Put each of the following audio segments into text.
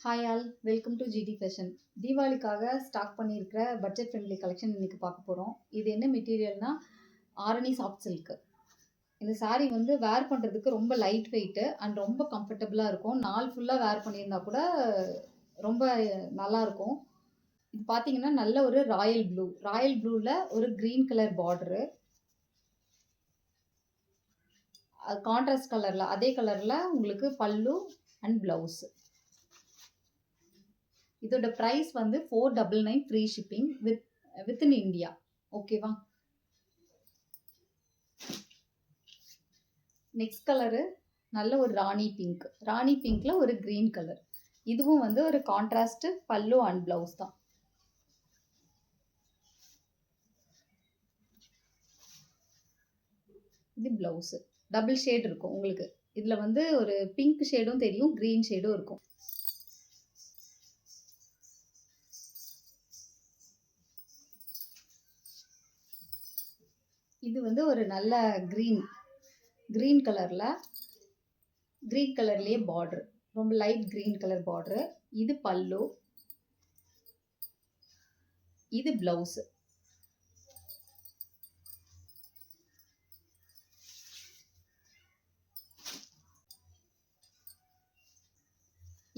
Hi all, welcome to GT fashion. தீபாவளிக்காக stock பண்ணியிருக்கிற budget friendly collection இன்றைக்கி பார்க்க போகிறோம். இது என்ன மெட்டீரியல்னா ஆரணி சாஃப்ட் சில்க்கு. இந்த சாரீ வந்து வேர் பண்ணுறதுக்கு ரொம்ப லைட் வெயிட்டு அண்ட் ரொம்ப கம்ஃபர்டபுளாக இருக்கும். நாள் ஃபுல்லாக வேர் பண்ணியிருந்தா கூட ரொம்ப நல்லாயிருக்கும். இது பார்த்தீங்கன்னா நல்ல ஒரு ராயல் ப்ளூவில் ஒரு க்ரீன் கலர் பார்டரு, கான்ட்ராஸ்ட் கலரில் அதே கலரில் உங்களுக்கு பல்லு அண்ட் ப்ளவுஸு. இதோட ப்ரைஸ் வந்து 499 ஃப்ரீ ஷிப்பிங் வித்தின் இந்தியா. ஓகேவா? நெக்ஸ்ட் கலரு நல்ல ஒரு ராணி பிங்க்ல ஒரு கிரீன் கலர். இதுவும் வந்து ஒரு கான்ட்ராஸ்ட் பல்லு அண்ட் பிளவுஸ் தான். இது பிளவுஸ் டபுள் ஷேட் இருக்கும் உங்களுக்கு. இதுல வந்து ஒரு பிங்க் ஷேடும் தெரியும், கிரீன் ஷேடும் இருக்கும். இது வந்து ஒரு நல்ல கிரீன் கலர்லேயே பார்டர், ரொம்ப லைட் கிரீன் கலர் பார்டரு. இது பல்லு, இது பிளவுஸ்.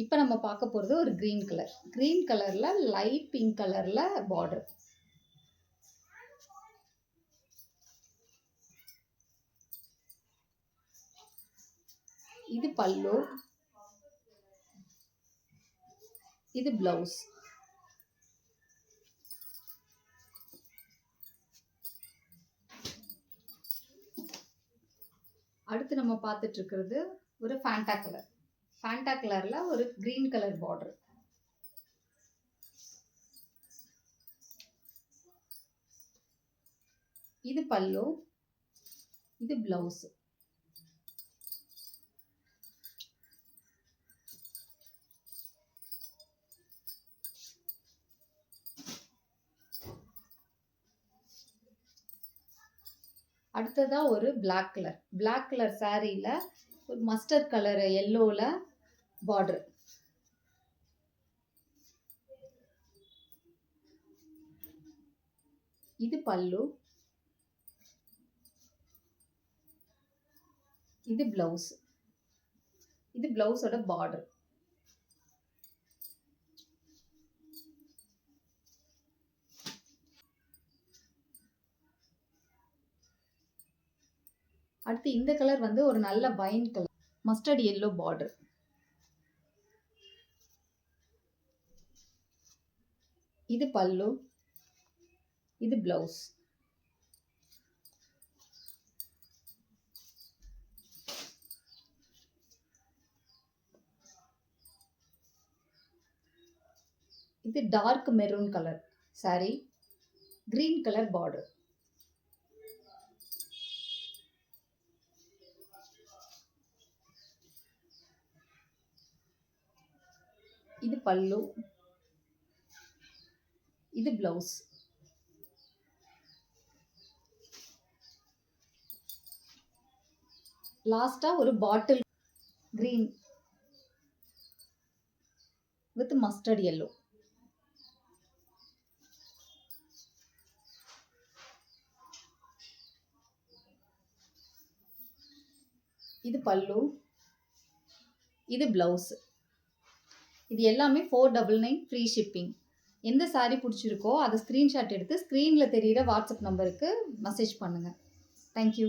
இப்போ நம்ம பார்க்க போகிறது ஒரு கிரீன் கலரில் லைட் பிங்க் கலரில் பார்டர். இது பல்லு, இது பிளவுஸ். அடுத்து நம்ம பார்த்துட்டு இருக்கிறது ஒரு ஃபேண்டா கலர்ல ஒரு கிரீன் கலர் பார்டர். இது பல்லு, இது பிளவுஸ். அடுத்ததா ஒரு பிளாக் கலர் சாரீல ஒரு மஸ்டர்ட் கலர் எல்லோல பார்டர். இது பல்லு, இது பிளவுஸ். இது பிளவுஸோட பார்டர். அடுத்து இந்த கலர் வந்து ஒரு நல்ல wine colour, mustard yellow border. இது பல்லு, இது பிளவுஸ். இது dark maroon colour sari, green colour border. இது பல்லு, இது பிளவுஸ். லாஸ்டா ஒரு bottle green with mustard yellow. இது பல்லு, இது பிளவுஸ். இது எல்லாமே 499 ஃப்ரீ ஷிப்பிங். எந்த சாரீ பிடிச்சிருக்கோ அதை ஸ்க்ரீன்ஷாட் எடுத்து ஸ்க்ரீனில் தெரிகிற வாட்ஸ்அப் நம்பருக்கு மெசேஜ் பண்ணுங்கள். தேங்க்யூ.